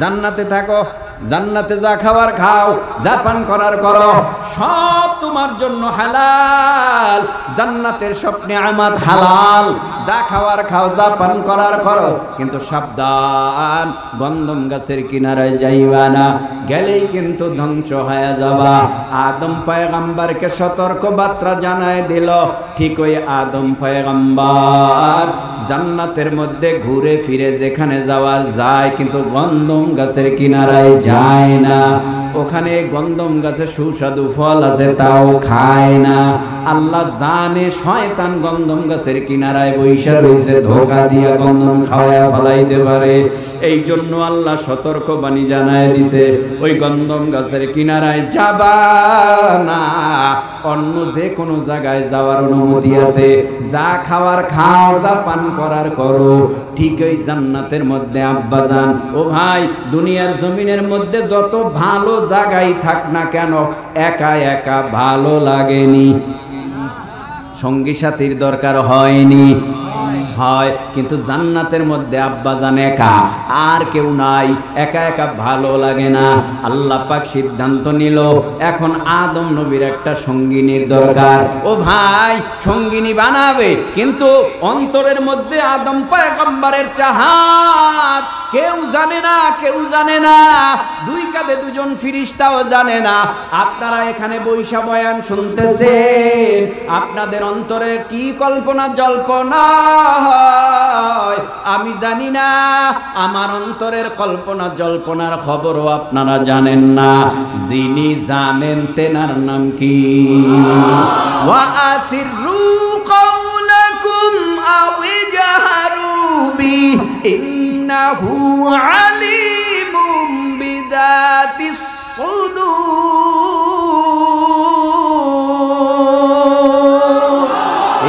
জান্নাতে থাকো, জান্নাতে যা খাবার খাও, যা পান করার করো, সব তোমার জন্য হালাল। জান্নাতের সব নিয়ামত হালাল, যা খাবার খাও, যা পান করার করো, কিন্তু সাবধান, গন্ধম গাছের কিনারায় যাইবা না, গেলেই কিন্তু ধ্বংস হয়ে যাবা। আদম পয়গম্বরকে সতর্ক বার্তা জানায় দিল। ঠিক ওই আদম পয়গম্বর জান্নাতের মধ্যে ঘুরে ফিরে যেখানে যাওয়া যায়, কিন্তু গন্ধম গাছের কিনারায় যায় না। ওখানে গন্ধম গাছে সুস্বাদু ফল আছে, তাও খায় না। আল্লাহ জানে শয়তান গন্ধম গাছের কিনারায় বৈশা রয়েছে, ধোকা দিয়া গন্ধম খাওয়া ফলাইতে পারে। এই জন্য আল্লাহ সতর্ক বাণী জানায় দিছে, ওই গন্ধম গাছের কিনারায় যাবা না। অন্য যে কোনো জায়গায় যাওয়ার অনুমতি আছে, যা খাওয়ার খাও, যা পান করার করো। ঠিক ওই জান্নাতের মধ্যে আব্বাজান, ও ভাই, দুনিয়ার জমিনের মধ্যে যত ভালো জায়গায় থাক না কেন, একা একা ভালো লাগেনি, সঙ্গী সাথীর দরকার হয়নি, হয়। কিন্তু জান্নাতের মধ্যে আব্বাজান একা, আর কেউ নাই, একা একা ভালো লাগে না। আল্লাহ পাক সিদ্ধান্ত নিল, এখন আদম নবীর একটা সঙ্গিনীর দরকার। ও ভাই, সঙ্গিনী বানাবে, কিন্তু অন্তরের মধ্যে আদম পয়গম্বরের চাহাত কেউ জানে না, কেউ জানে না। দুই কাঁধে দুজন ফিরিস্তাও জানে না। আপনারা এখানে বৈশা বয়ান শুনতেছেন, আপনাদের অন্তরের কি কল্পনা জল্পনা আমি জানি না। আমার অন্তরের কল্পনা জল্পনার খবরও আপনারা জানেন না। যিনি জানেন তেনার নাম কি? ওয়া আসিররু কাওলাকুম আও ইজহারু বি ইন্নাহু আলিমুম বিযাতিস সুদূর।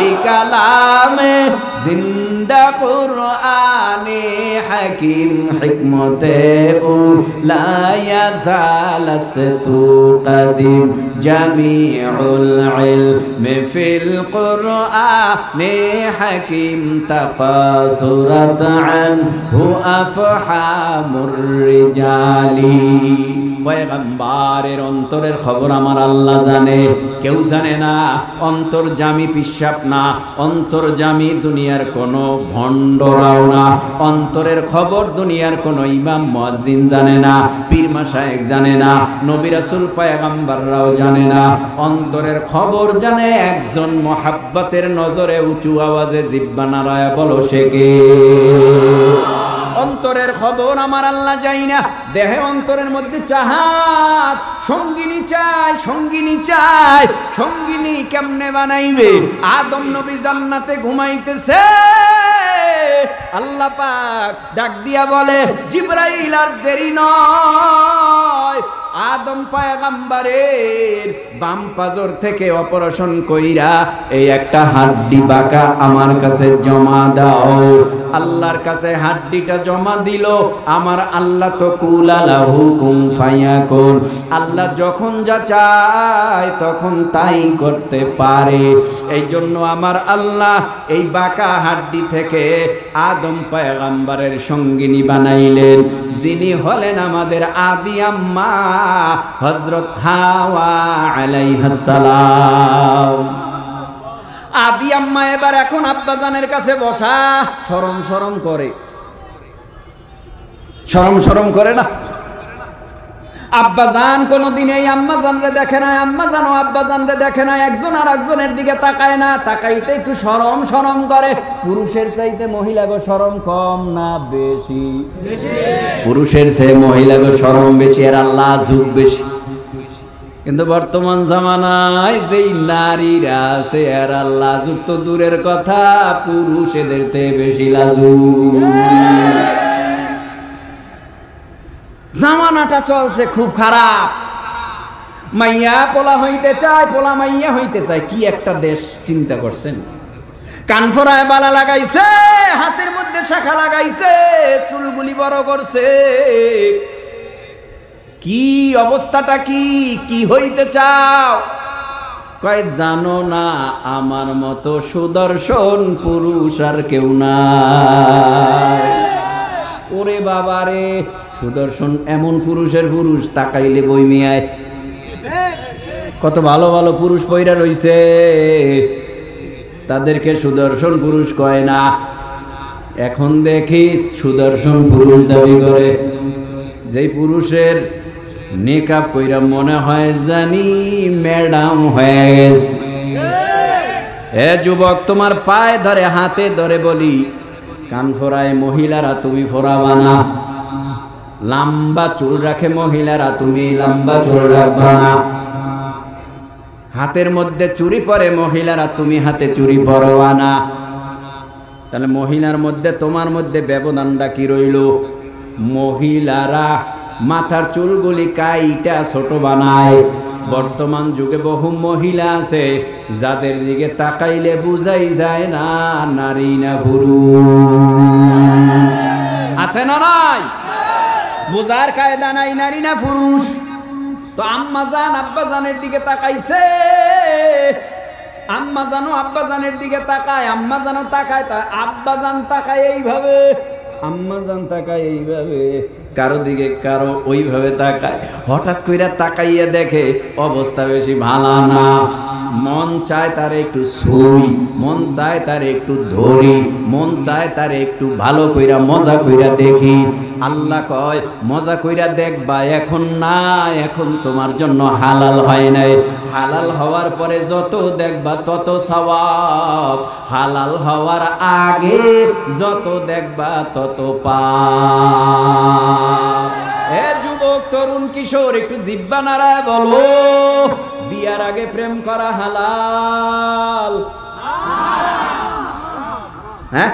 এই কালামে জিন্দা কুরআনে হাকিম হিকমতে লা ইয়াজালাস্তু কাদিম জামিউল ইলমি ফিল কুরআনে হাকিম তাকাসুরাত আনহু আফহামুর রিজালি। পয়গম্বরের অন্তরের খবর আমার আল্লাহ জানে, কেউ জানে না। অন্তর্জামী পিশাব না, অন্তর্জামী দুনিয়ার কোনো ভণ্ডরাও না। অন্তরের খবর দুনিয়ার কোনো ইমাম মুয়াজ্জিন জানে না, পীর মাশায়েখ জানে না, নবী রাসূল পয়গম্বররাও জানে না। অন্তরের খবর জানে একজন, মোহাব্বতের নজরে উঁচু আওয়াজে জিহ্বা নাড়ায়া বলো সে কে? অন্তরের খবর আমার আল্লাহ যাই না। দেহে অন্তরের মধ্যে চাহাত, সঙ্গিনী চাই, সঙ্গিনী চাই। সঙ্গিনী কেমনে বানাইবে? আদম নবী জান্নাতে ঘুমাইতেছে, আল্লাহ পাক ডাক দিয়া বলে, জিবরাইল আর দেরি নয়, আদম পয়গম্বরের বাম পাজর থেকে অপারেশন কইরা এই একটা হাড্ডি বাঁকা আমার কাছে জমা দাও। আল্লাহর কাছে হাড্ডিটা জমা দিল। আমার আল্লাহ তো কুলা লাহু কুম ফায়াকুন, আল্লাহ যখন যা চায় তখন তাই করতে পারে। এই জন্য আমার আল্লাহ এই বাঁকা হাড্ডি থেকে আদম পয়গম্বরের সঙ্গিনী বানাইলেন, যিনি হলেন আমাদের আদি আম্মা হযরত হাওয়া আলাইহিস সালাম। আদি আম্মা এবার এখন আব্বাজানের কাছে বসা, শরম শরম করে, শরম শরম করে না? আব্বাজান কোনদিন এই আম্মাজানরে দেখে না, আম্মাজানও আব্বাজানরে দেখে না, একজন আর একজনের দিকে তাকায় না, তাকাইতে একটু শরম শরম করে। পুরুষের চাইতে মহিলাগো শরম কম না বেশি? পুরুষের চেয়ে মহিলাগো শরম বেশি, আর আল্লাহ যুগ বেশি। কিন্তু বর্তমান জামানায় যেই নারীরা আছে, আর আল্লাহ যুগ তো দূরের কথা, পুরুষেদের চেয়ে বেশি লাজুক। জামানাটা চলছে খুব খারাপ। মাইয়া পোলা হইতে চায়, পোলা মাইয়া হইতে চায়। কি একটা দেশ চিন্তা করছেন? কানফরায় বালা লাগাইছে, হাতের মধ্যে শাখা লাগাইছে, চুলগুলি বড় করছে। কি অবস্থাটা? কি কি হইতে চাও? কয় জানো না, আমার মতো সুদর্শন পুরুষ আর কেউ নাই। ওরে বাবারে, সুদর্শন এমন পুরুষের পুরুষ তাকাইলে বই মিয়ায়। কত ভালো ভালো পুরুষ পয়রা রইছে, তাদেরকে সুদর্শন পুরুষ কয় না। এখন দেখি সুদর্শন পুরুষ দাবি করে, যেই পুরুষের নেকাব কইরা মনে হয় জানি ম্যাডাম হয়ে গেছে। এ যুবক, তোমার পায়ে ধরে হাতে ধরে বলি, কান ফোরায় মহিলারা তুমি ফোরাবা না। লম্বা চুল রাখে মহিলারা, তুমি লম্বা চুল রাখবা না। হাতের মধ্যে চুড়ি পরে মহিলারা, তুমি হাতে চুড়ি পরবা না। তাহলে মহিলার মধ্যে তোমার মধ্যে ব্যবধানটা কি রইল? মহিলারা মাথার চুলগুলি কাইটা ছোট বানায়। বর্তমান যুগে বহু মহিলা আছে যাদের দিকে তাকাইলে বুঝাই যায় না নারী না পুরুষ। আছে না নাই? বুঝার কায়দা নাই নারী না পুরুষ। তো আম্মা জান আব্বা জানের দিকে তাকাইছে, আম্মা জানো আব্বা জানের দিকে তাকায়, আম্মা জানো তাকায়, আব্বা জান তাকায় এইভাবে, আম্মা জান তাকায় এইভাবে, কারো দিকে কারো ওইভাবে তাকায়। হঠাৎ কইরা তাকাইয়া দেখে অবস্থা বেশি ভালো না। মন চায় তার একটু ছুঁই, মন চায় তার একটু ধরি, মন চায় তার একটু ভালো কইরা মজা কইরা দেখি। আল্লাহ কয় মজা কইরা দেখবা, এখন না, এখন তোমার জন্য হালাল হয় নাই। হালাল হওয়ার পরে যত দেখবা তত সওয়াব, হালাল হওয়ার আগে যত দেখবা তত পাপ। এ যুবক, তরুণ, কিশোর, একটু জিহ্বা নাড়ায় বলো, বিয়ার আগে প্রেম করা হালাল? হ্যাঁ,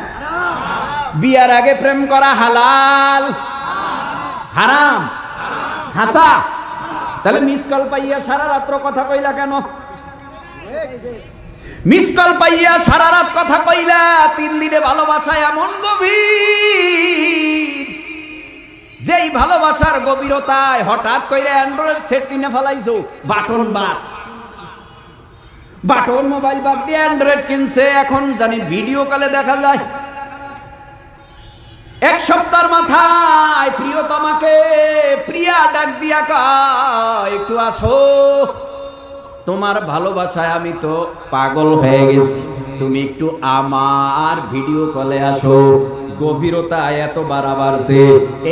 বিয়ার আগে প্রেম করা হালাল? হারাম? হাসা? তাহলে মিস কল পাইয়া সারা রাত্র কথা কইলা কেন? মিস কল পাইয়া সারা রাত কথা কইলা, 3 দিনে ভালোবাসা এমন গভীর, যেই ভালোবাসার গভীরতায় হঠাৎ কইরা অ্যান্ড্রয়েড সেট কিনে ফেলাইছো। বাটন মোবাইল বাদ দিয়ে অ্যান্ড্রয়েড কিনছে, এখন জানি ভিডিও কলে দেখা যায়। 1 সপ্তাহের মাথায় প্রিয়তমাকে প্রিয়া ডাক দিয়া কয়, একটু আসো, তোমার ভালোবাসায় আমি তো পাগল হয়ে গেছি, তুমি একটু আমার ভিডিও কলে আসো। গভীরতা এত বাড়াবাড়ছে,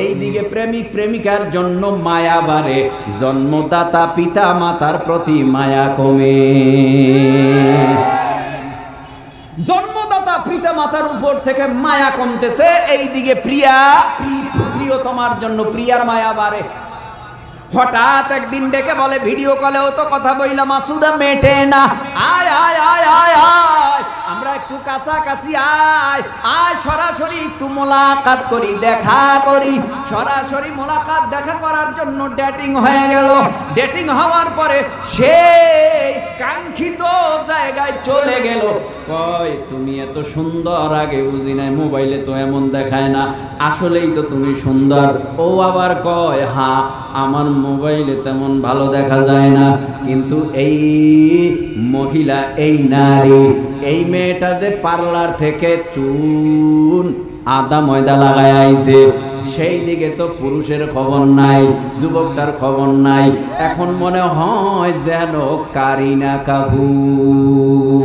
এইদিকে প্রেমিক প্রেমিকার জন্য মায়া বাড়ে, জন্মদাতা পিতা মাতার প্রতি মায়া কমে। জন্মদাতা পিতা মাতার উপর থেকে মায়া কমতেছে, এইদিকে প্রিয়তমার জন্য প্রিয়ার মায়া বাড়ে। হঠাৎ একদিন ডেকে বলে, ভিডিও কলেও তো কথা বইলাম, মাসুদা মেটে না, আয় আয় আয় আয় আয়, আমরা একটু কাছাকাছি আয় আয়, সরাসরি একটু মোলাকাত করি, দেখা করি। সরাসরি মোলাকাত দেখা করার জন্য ডেটিং হয়ে গেল। ডেটিং হওয়ার পরে সেই কাঙ্ক্ষিত জায়গায় চলে গেল। কয়, তুমি এত সুন্দর, আগে বুঝি নাই, মোবাইলে তো এমন দেখায় না, আসলেই তো তুমি সুন্দর। ও আবার কয়, হ্যাঁ আমার মোবাইলে তেমন ভালো দেখা যায় না, কিন্তু এই মহিলা, এই নারী, এই মেয়েটা যে পার্লার থেকে চুন আদা ময়দা লাগায় আইছে, সেই দিকে তো পুরুষের খবর নাই, যুবকটার খবর নাই। এখন মনে হয় যেন কারিনা কাপুর।